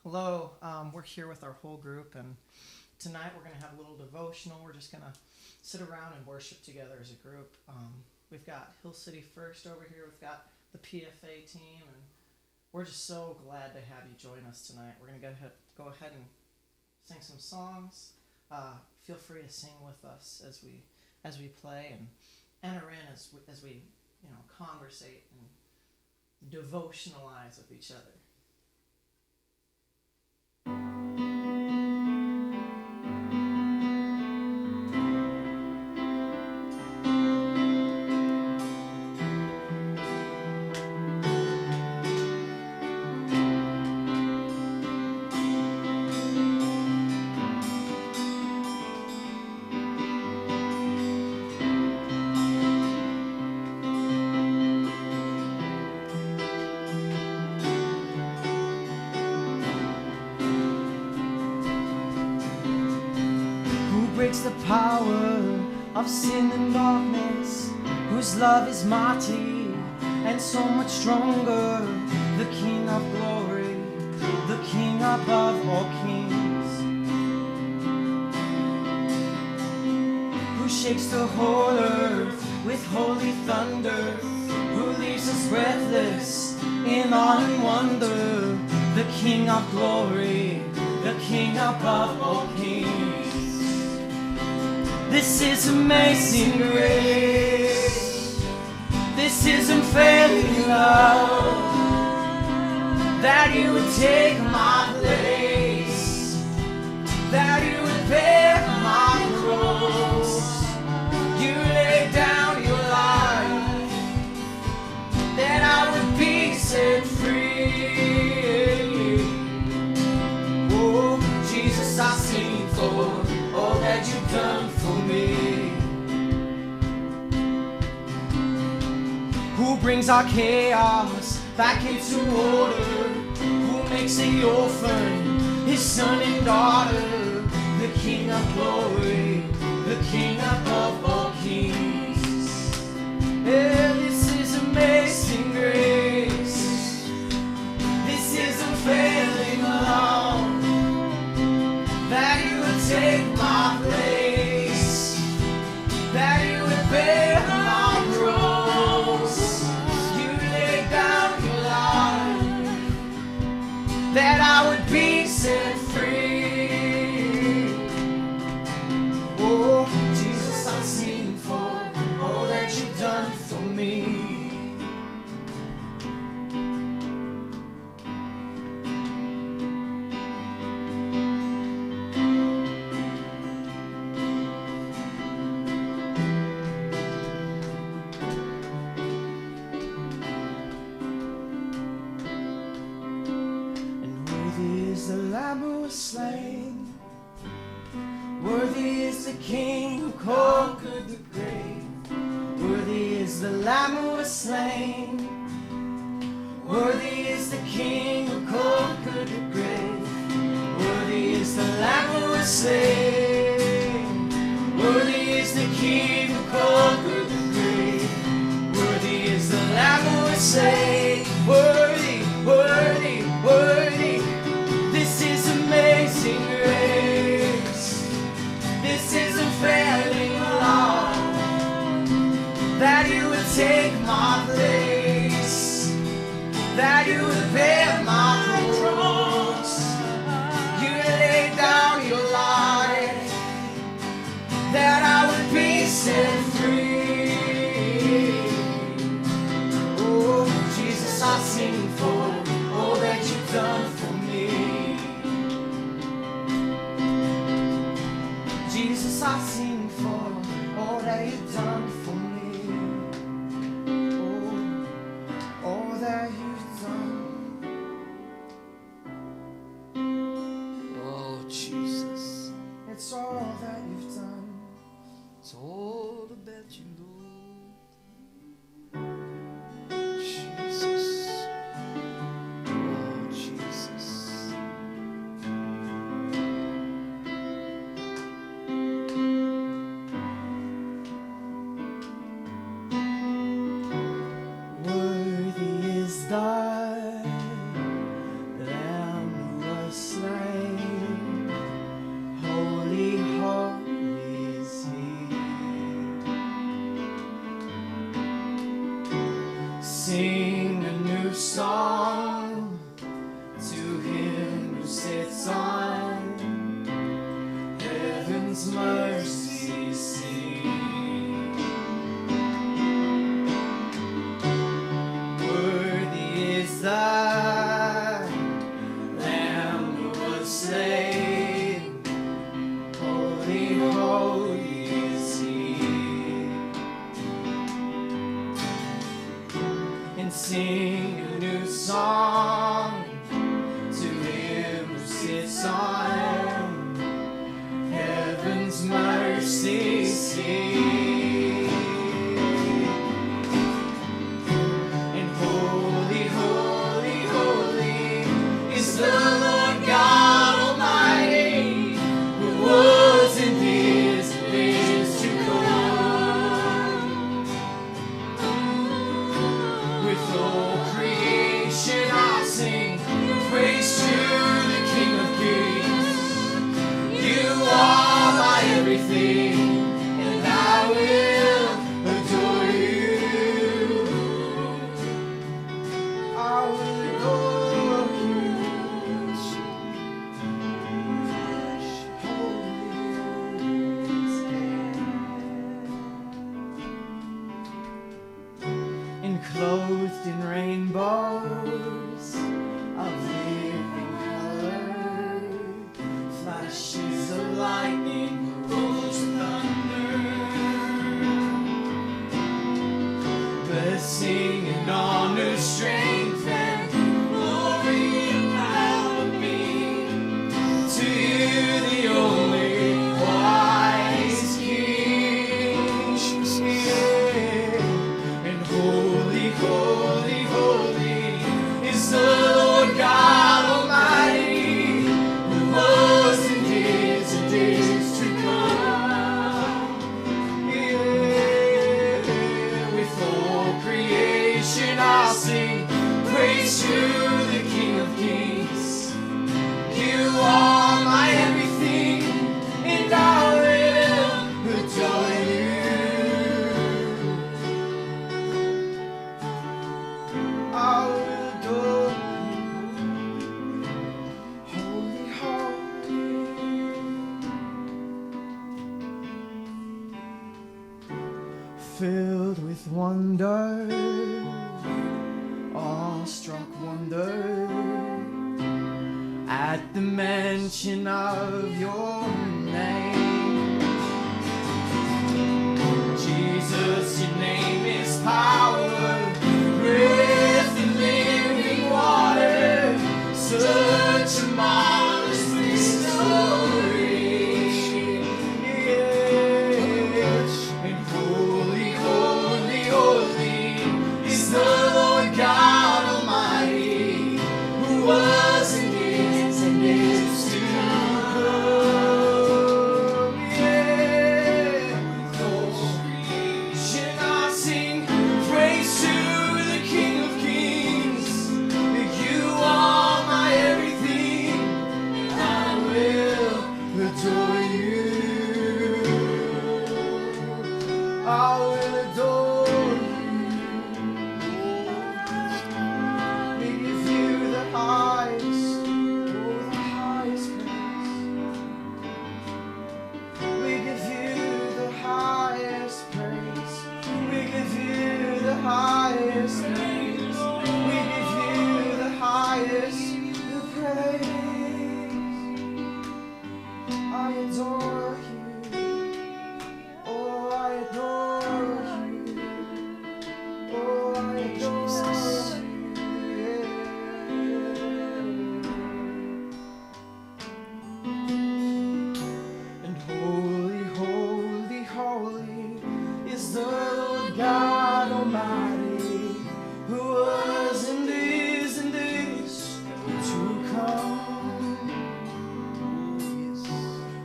Hello, we're here with our whole group, and tonight we're going to have a little devotional. We're just going to sit around and worship together as a group. We've got Hill City First over here, we've got the PFA team, and we're just so glad to have you join us tonight. We're going to go ahead and sing some songs. Feel free to sing with us as we play, and enter in as we conversate and devotionalize with each other. Breaks the power of sin and darkness, whose love is mighty and so much stronger. The King of glory, the King above all kings, who shakes the whole earth with holy thunder, who leaves us breathless in awe and wonder. The King of glory, the King above all kings. This is amazing grace. This is unfailing love, that you would take my place, that you would bear my cross. You laid down your life, that I would be set free. Oh, Jesus, I sing for all that you've done for me. Who brings our chaos back into order, who makes the orphan his son and daughter. The King of glory, the King above all kings. Yeah, this is amazing grace. This is unfailing love, that you would take my place, that you would bear my cross. You laid down your life, that I would be set free. Oh, Jesus, I sing for all that you've done for me. The Lamb who was slain, worthy is the King who conquered the grave. Worthy is the Lamb who was slain, worthy is the King who conquered the grave. Worthy is the Lamb who was slain, worthy is the King who conquered the grave. Worthy is the Lamb who was slain, worthy, worthy, worthy. This is amazing grace. This is unfailing love, that you would take my place, that you would bear my cross. You laid down your life, that I would be set free. Oh, Jesus, I sing for all that you've done for me. Jesus, I sing for all that you've done for me. Oh, all that you've done. sing a new song to him who sits on heaven's mercy seat. Worthy is the Lamb who was slain, holy, holy is he. And sing a new song to him who sits on heaven's mercy seat. And holy, holy, holy is the Lord God Almighty, who was and is to come. With all creation I'll sing praise to the King of Kings. You are my everything, and I will adore you. I will adore you. And clothed in rainbows of living color, flashes of lightning, rolls of thunder, blessing and honor, strength and glory and power be to you, the only wise King. And holy, holy, holy is the Lord God Almighty, who was and is to come. With all creation I'll sing praise to the King of Kings. You are my everything, and I will adore you. I will adore you. Holy, holy. Filled with wonder, awestruck wonder, at the mention of your name. Jesus, your name is power, breath and living water, such a marvelous story. And holy, holy, holy is the Lord God Almighty, who was and is to come. With all creation I'll sing praise to the King of Kings. You are my everything, and I will adore you. I will adore you. We give you the highest, oh, the highest praise. We give you the highest praise. We give you the highest praise. We give you the highest praise. I adore you. Oh, I adore you. Oh, I adore you. And holy, holy, holy is the Lord God Almighty, who was and is to come.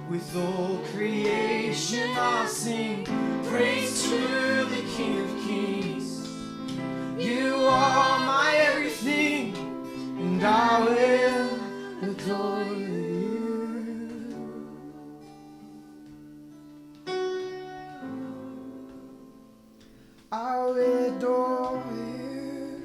With all creation I'll sing praise to the King of Kings. You are my everything, and I will adore you. I will adore you.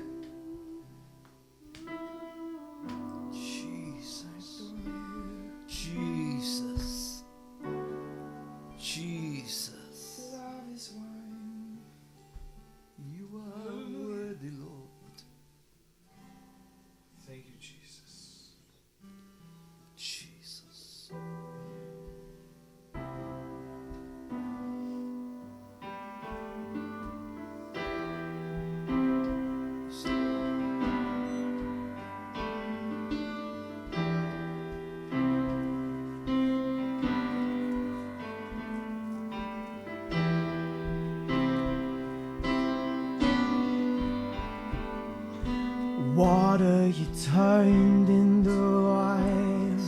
water you turned into wine.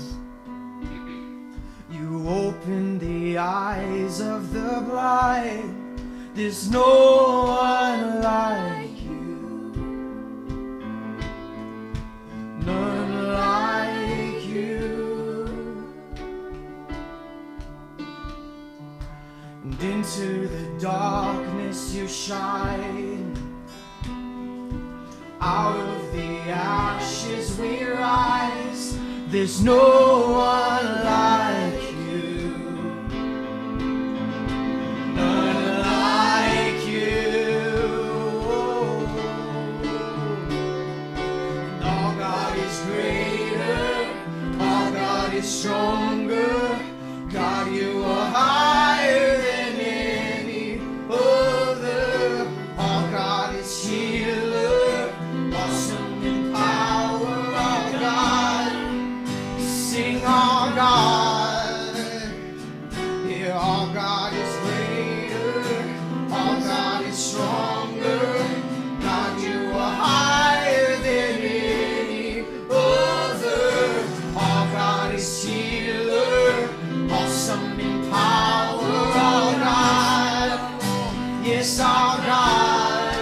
You opened the eyes of the blind. There's no one like you, none like you. And into the darkness you shine. Out of the ashes we rise. There's no one like you, none like you. And our God is greater, our God is stronger. God, you are higher than any other. Our God is healer, awesome in power. Our God, sing our God. Yeah, our God is greater, our God is stronger. God, you are higher than any other. Our God is healer, awesome in power. Our God, yes, our God.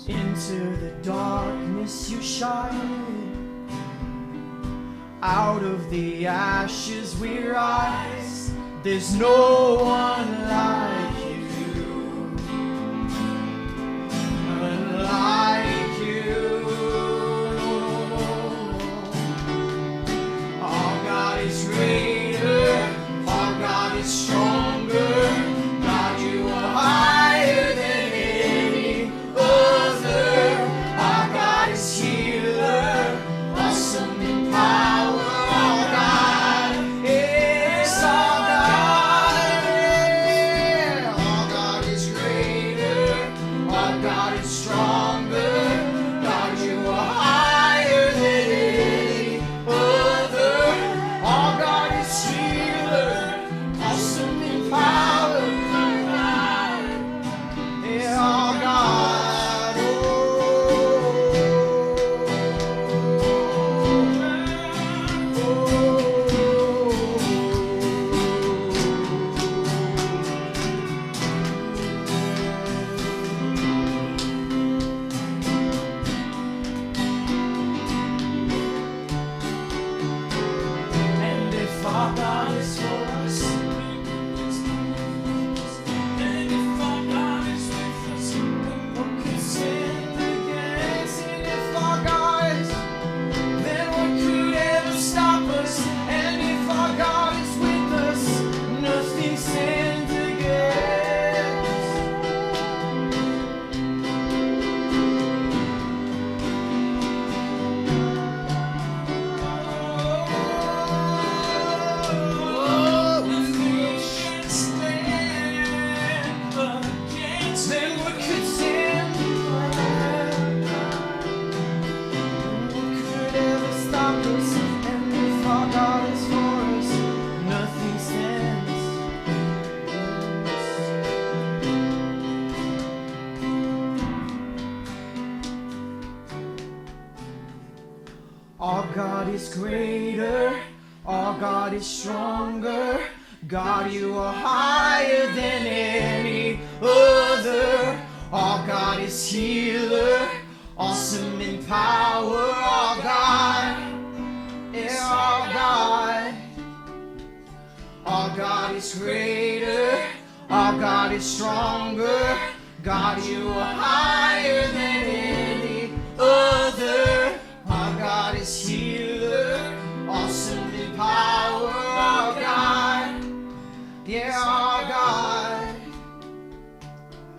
Into the darkness you shine. Out of the ashes we rise. There's no one like you, none like you. Our God is greater, our God is stronger. God, you are higher than any other. Our God is healer, awesome in power. Our God is our God. Our God is greater, our God is stronger. God, you are higher than any other. Our God is healer, awesome in power. Yeah, our God. And if our God is for us, and if our God is with us, what could stand against? And if our God is, then what could ever stop us? And if our God is with us, nothing stands against. Nothing can stand against. Then what could stand? What could ever stop us? And if our God is for us, nothing stands. Our God is greater, our God is stronger. God, you are higher than any other. Our God is healer, awesome in power. Our God, yeah, our God. Our God is greater, our God is stronger. God, you are higher than any other. Our God is healer, awesome in power. Our God, yeah, our God.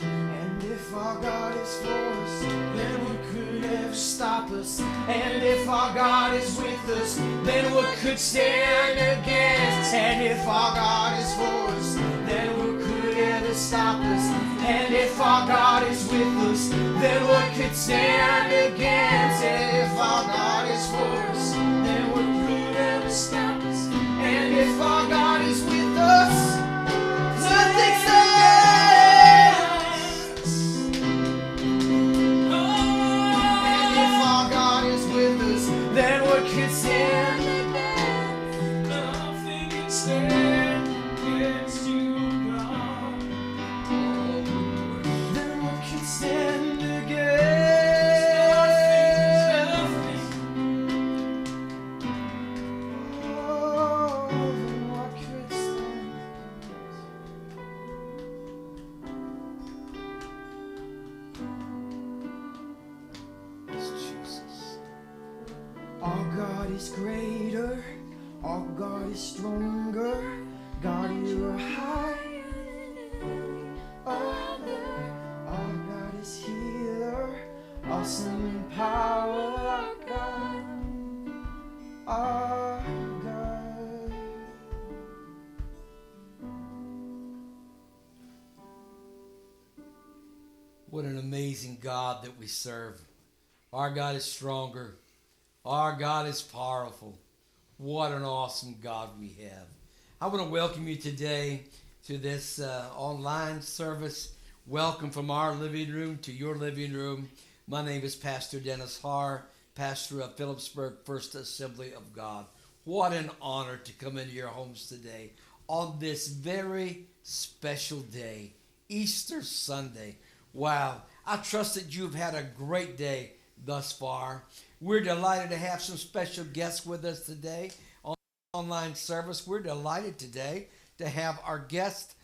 And if our God is for us, then what could ever stop us? And if our God is with us, then what could stand against? And if our God is for us, then what could ever stop us? And if our God is with us, then what could stand against? And if our God is for us, then what could ever stop us? God is greater, our God is stronger, God you are higher than other. Our God is healer, awesome in power, our God, our God. What an amazing God that we serve. Our God is stronger. Our God is powerful. What an awesome God we have. I want to welcome you today to this online service. Welcome from our living room to your living room. My name is Pastor Dennis Haarer, pastor of Phillipsburg First Assembly of God. What an honor to come into your homes today on this very special day, Easter Sunday. Wow, I trust that you've had a great day thus far. We're delighted to have some special guests with us today on online service. We're delighted today to have our guest,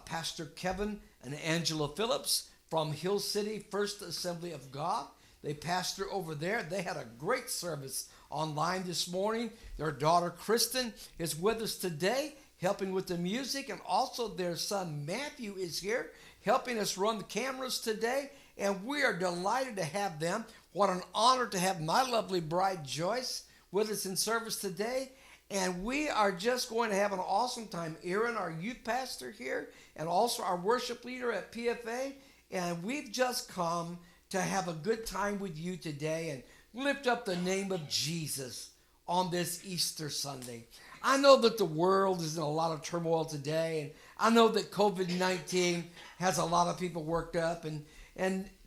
Pastor Kevin and Angela Phillips from Hill City First Assembly of God. They pastor over there. They had a great service online this morning. Their daughter Kristen is with us today, helping with the music, and also their son Matthew is here, helping us run the cameras today, and we are delighted to have them. What an honor to have my lovely bride Joyce with us in service today, and we are just going to have an awesome time. Aaron, our youth pastor here, and also our worship leader at PFA, and we've just come to have a good time with you today and lift up the name of Jesus on this Easter Sunday. I know that the world is in a lot of turmoil today, and I know that COVID-19 has a lot of people worked up, and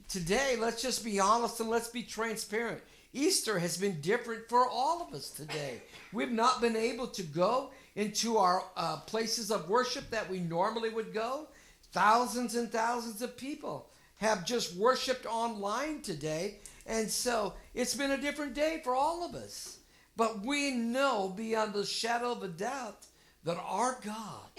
today, let's just be honest and let's be transparent. Easter has been different for all of us today. We've not been able to go into our places of worship that we normally would go. Thousands and thousands of people have just worshiped online today, and so it's been a different day for all of us. But we know beyond the shadow of a doubt that our God,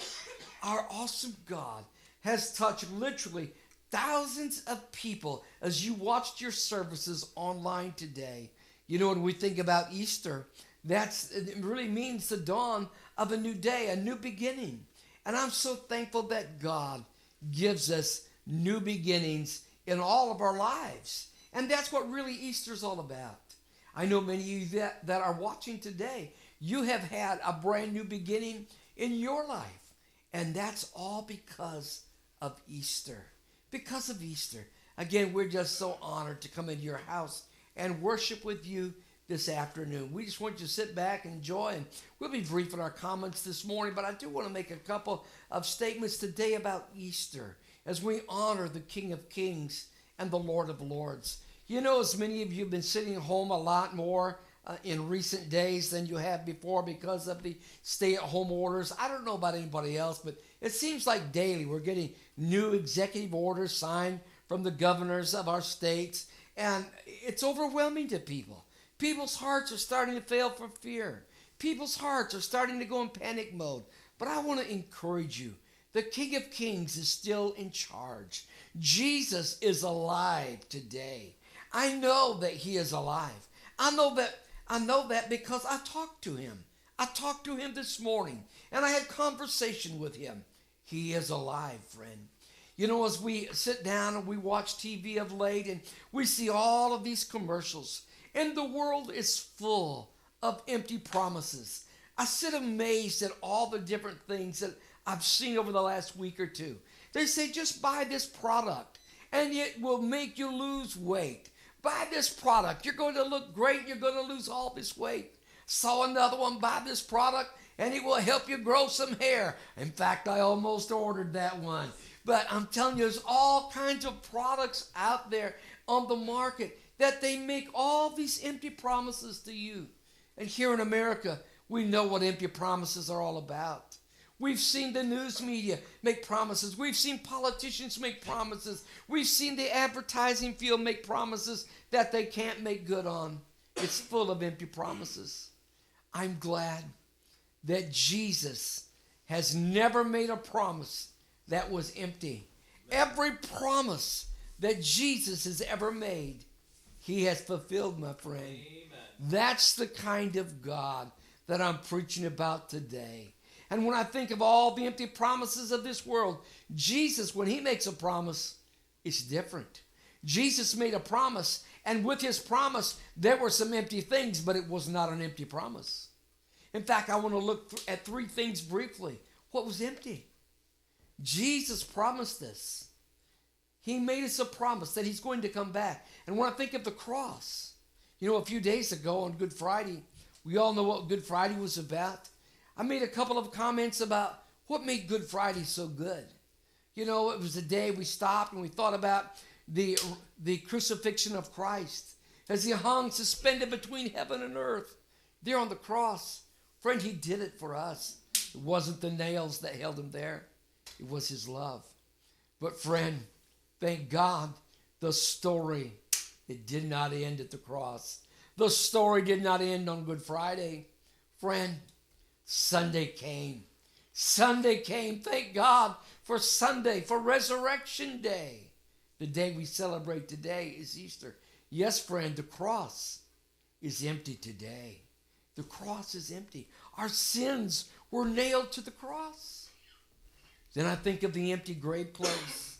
our awesome God, has touched literally thousands of people as you watched your services online today. You know, when we think about Easter, it really means the dawn of a new day, a new beginning. And I'm so thankful that God gives us new beginnings in all of our lives. And that's what really Easter's all about. I know many of you that are watching today, you have had a brand new beginning in your life. And that's all because of Easter. Because of Easter. Again, we're just so honored to come into your house and worship with you this afternoon. We just want you to sit back and enjoy, and we'll be brief in our comments this morning, but I do want to make a couple of statements today about Easter as we honor the King of Kings and the Lord of Lords. You know, as many of you have been sitting home a lot more in recent days than you have before because of the stay-at-home orders. I don't know about anybody else, but it seems like daily we're getting new executive orders signed from the governors of our states, and it's overwhelming to people. People's hearts are starting to fail for fear. People's hearts are starting to go in panic mode. But I want to encourage you. The King of Kings is still in charge. Jesus is alive today. I know that he is alive. I know that because I talked to him. I talked to him this morning, and I had conversation with him. He is alive, friend. You know, as we sit down and we watch TV of late, and we see all of these commercials, and the world is full of empty promises. I sit amazed at all the different things that I've seen over the last week or two. They say, just buy this product, and it will make you lose weight. Buy this product. You're going to look great. You're going to lose all this weight. Saw another one, buy this product, and it will help you grow some hair. In fact, I almost ordered that one. But I'm telling you, there's all kinds of products out there on the market that they make all these empty promises to you. And here in America, we know what empty promises are all about. We've seen the news media make promises. We've seen politicians make promises. We've seen the advertising field make promises that they can't make good on. It's full of empty promises. I'm glad that Jesus has never made a promise that was empty. Every promise that Jesus has ever made, he has fulfilled, my friend. Amen. That's the kind of God that I'm preaching about today. And when I think of all the empty promises of this world, Jesus, when he makes a promise, it's different. Jesus made a promise, and with his promise, there were some empty things, but it was not an empty promise. In fact, I want to look at three things briefly. What was empty? Jesus promised this. He made us a promise that he's going to come back. And when I think of the cross, a few days ago on Good Friday, we all know what Good Friday was about. I made a couple of comments about what made Good Friday so good. It was a day we stopped and we thought about the crucifixion of Christ as he hung suspended between heaven and earth there on the cross. Friend, he did it for us. It wasn't the nails that held him there. It was his love. But friend, thank God, the story, it did not end at the cross. The story did not end on Good Friday. Friend, Sunday came. Sunday came. Thank God for Sunday, for Resurrection Day. The day we celebrate today is Easter. Yes, friend, the cross is empty today. The cross is empty. Our sins were nailed to the cross. Then I think of the empty grave clothes.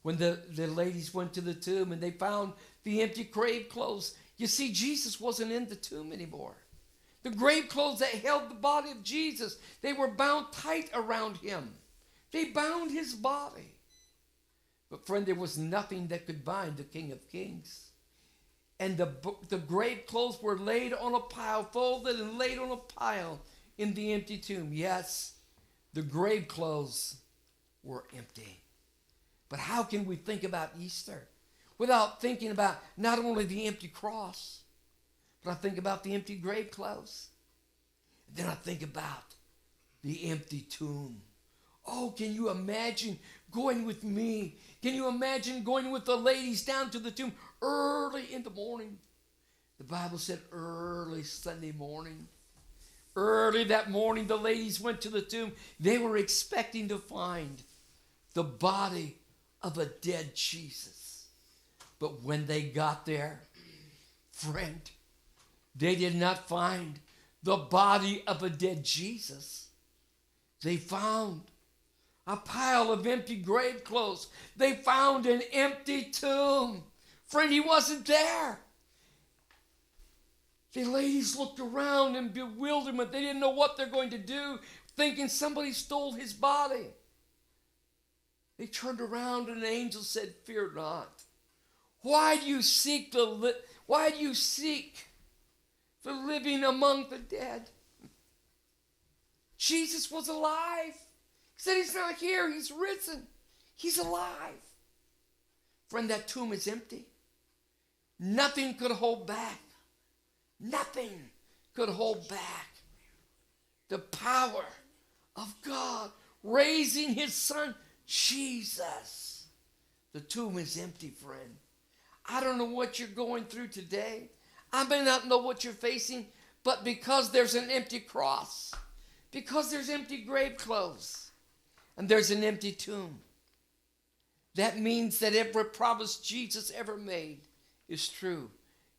When the ladies went to the tomb and they found the empty grave clothes. You see, Jesus wasn't in the tomb anymore. The grave clothes that held the body of Jesus, they were bound tight around him. They bound his body. But friend, there was nothing that could bind the King of Kings. And the grave clothes were laid on a pile, folded and laid on a pile in the empty tomb. Yes, the grave clothes were empty. But how can we think about Easter without thinking about not only the empty cross, but I think about the empty grave clothes. Then I think about the empty tomb. Oh, can you imagine going with me? Can you imagine going with the ladies down to the tomb early in the morning? The Bible said early Sunday morning. Early that morning, the ladies went to the tomb. They were expecting to find the body of a dead Jesus. But when they got there, friend, they did not find the body of a dead Jesus. They found a pile of empty grave clothes. They found an empty tomb. Friend, he wasn't there. The ladies looked around in bewilderment. They didn't know what they're going to do, thinking somebody stole his body. They turned around and an angel said, "Fear not. Why do you seek the living among the dead?" Jesus was alive. He said he's not here. He's risen. He's alive. Friend, that tomb is empty. Nothing could hold back. Nothing could hold back the power of God raising his son, Jesus. The tomb is empty, friend. I don't know what you're going through today. I may not know what you're facing, but because there's an empty cross, because there's empty grave clothes, and there's an empty tomb, that means that every promise Jesus ever made is true.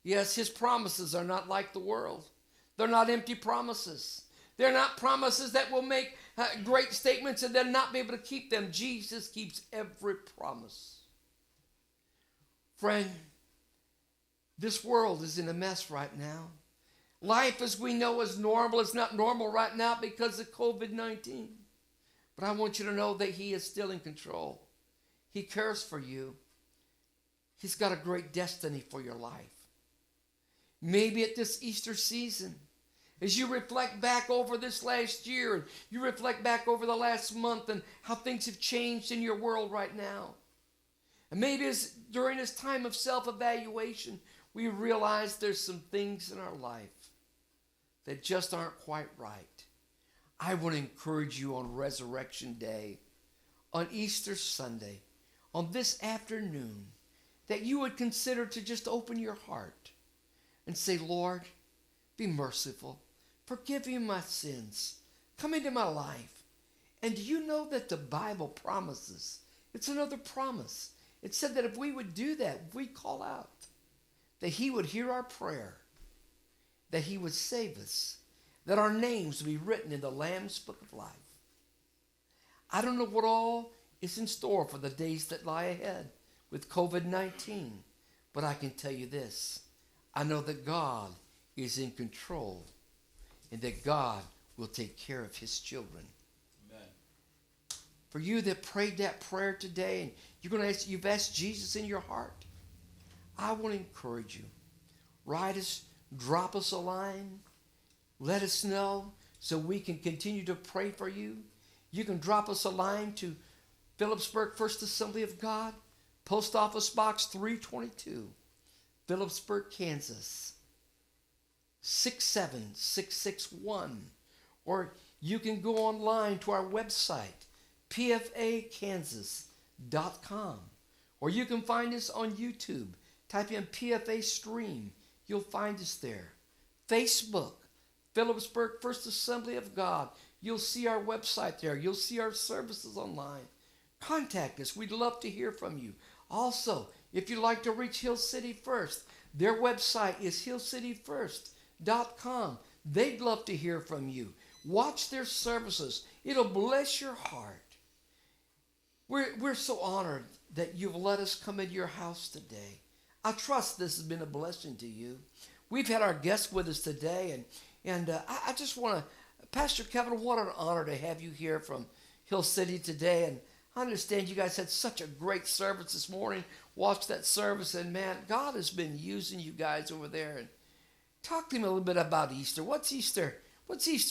Yes, his promises are not like the world. They're not empty promises. They're not promises that will make great statements and then not be able to keep them. Jesus keeps every promise. Friend, this world is in a mess right now. Life as we know is normal. It's not normal right now because of COVID-19. But I want you to know that he is still in control. He cares for you. He's got a great destiny for your life. Maybe at this Easter season, as you reflect back over this last year, and you reflect back over the last month and how things have changed in your world right now. And maybe during this time of self-evaluation, we realize there's some things in our life that just aren't quite right. I want to encourage you on Resurrection Day, on Easter Sunday, on this afternoon, that you would consider to just open your heart and say, "Lord, be merciful. Forgive me my sins. Come into my life." And do you know that the Bible promises? It's another promise. It said that if we would do that, if we call out, that he would hear our prayer that he would save us, that our names would be written in the Lamb's Book of Life. I don't know what all is in store for the days that lie ahead with COVID-19, but I can tell you this. I know that God is in control and that God will take care of his children. Amen. For you that prayed that prayer today and you've asked Jesus in your heart, I want to encourage you. Write us, drop us a line, let us know so we can continue to pray for you. You can drop us a line to Phillipsburg First Assembly of God, Post Office Box 322, Phillipsburg, Kansas, 67661. Or you can go online to our website, pfakansas.com. Or you can find us on YouTube. Type in PFA Stream. You'll find us there. Facebook, Phillipsburg First Assembly of God. You'll see our website there. You'll see our services online. Contact us. We'd love to hear from you. Also, if you'd like to reach Hill City First, their website is hillcityfirst.com. They'd love to hear from you. Watch their services. It'll bless your heart. We're so honored that you've let us come into your house today. I trust this has been a blessing to you. We've had our guests with us today, and I just want to, Pastor Kevin, what an honor to have you here from Hill City today. And I understand you guys had such a great service this morning. Watched that service, and man, God has been using you guys over there. And talk to me a little bit about Easter. What's Easter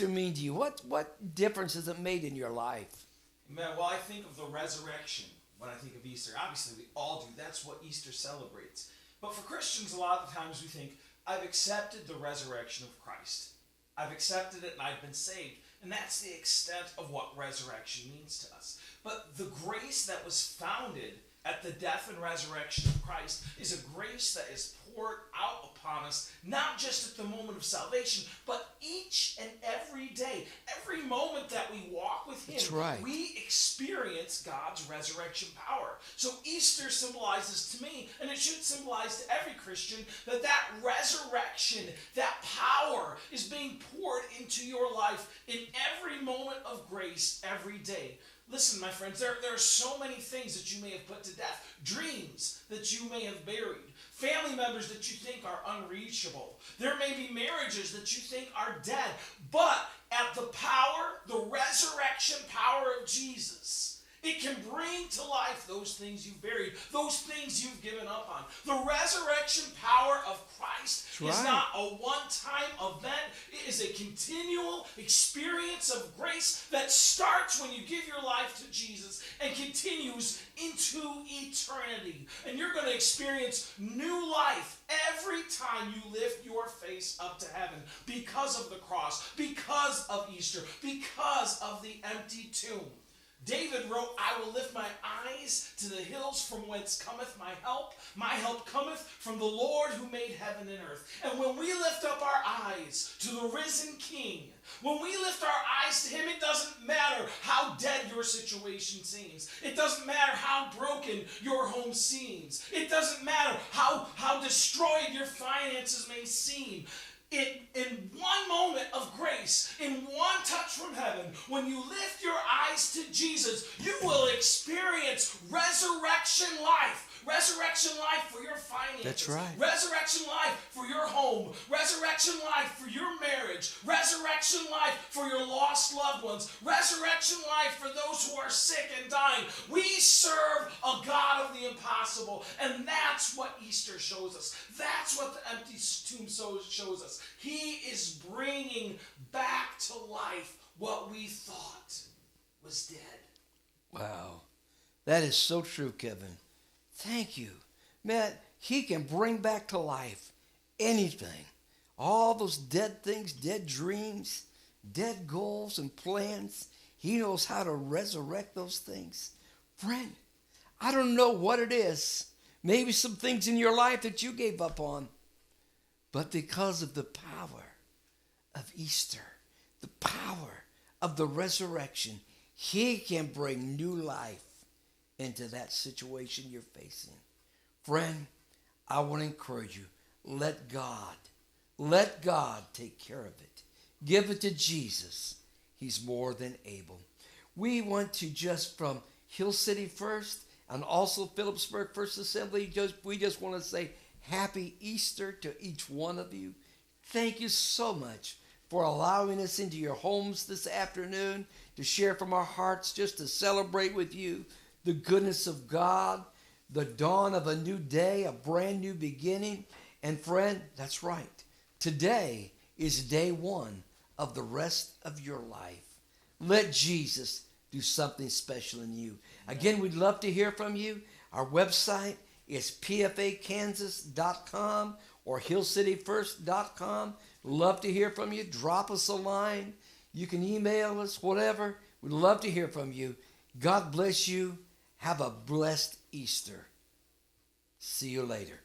mean to you? What difference has it made in your life? Man, well, I think of the resurrection when I think of Easter. Obviously, we all do. That's what Easter celebrates. But for Christians, a lot of the times we think, I've accepted the resurrection of Christ. I've accepted it and I've been saved. And that's the extent of what resurrection means to us. But the grace that was founded at the death and resurrection of Christ is a grace that is poured out upon us, not just at the moment of salvation, but each and every day. Every moment that we walk with him, That's right. we experience God's resurrection power. So Easter symbolizes to me, and it should symbolize to every Christian, that resurrection, that power is being poured into your life in every moment of grace every day. Listen, my friends, there are so many things that you may have put to death. Dreams that you may have buried. Family members that you think are unreachable. There may be marriages that you think are dead. But at the resurrection power of Jesus, it can bring to life those things you've buried, those things you've given up on. The resurrection power of Christ is not a one-time event. It is a continual experience of grace that starts when you give your life to Jesus and continues into eternity. And you're going to experience new life every time you lift your face up to heaven because of the cross, because of Easter, because of the empty tomb. David wrote, I will lift my eyes to the hills from whence cometh my help. My help cometh from the Lord who made heaven and earth. And when we lift up our eyes to the risen King, when we lift our eyes to him, it doesn't matter how dead your situation seems. It doesn't matter how broken your home seems. It doesn't matter how destroyed your finances may seem. In one moment of grace, in one touch from heaven, when you lift your eyes to Jesus, you will experience resurrection life. Resurrection life for your finances. That's right. Resurrection life for your home. Resurrection life for your marriage. Resurrection life for your lost loved ones. Resurrection life for those who are sick and dying. We serve a God of the impossible. And that's what Easter shows us. That's what the empty tomb shows us. He is bringing back to life what we thought was dead. Wow. That is so true, Kevin. Thank you. Man, he can bring back to life anything. All those dead things, dead dreams, dead goals and plans. He knows how to resurrect those things. Friend, I don't know what it is. Maybe some things in your life that you gave up on. But because of the power of Easter, the power of the resurrection, he can bring new life into that situation you're facing. Friend, I want to encourage you, let God Let God take care of it. Give it to Jesus. He's more than able. We want to just from Hill City First and also Phillipsburg First Assembly, we just want to say Happy Easter to each one of you. Thank you so much for allowing us into your homes this afternoon to share from our hearts, just to celebrate with you the goodness of God, the dawn of a new day, a brand new beginning. And friend, that's right. Today is day one of the rest of your life. Let Jesus do something special in you. Again, we'd love to hear from you. Our website is pfakansas.com or hillcityfirst.com. Love to hear from you. Drop us a line. You can email us, whatever. We'd love to hear from you. God bless you. Have a blessed Easter. See you later.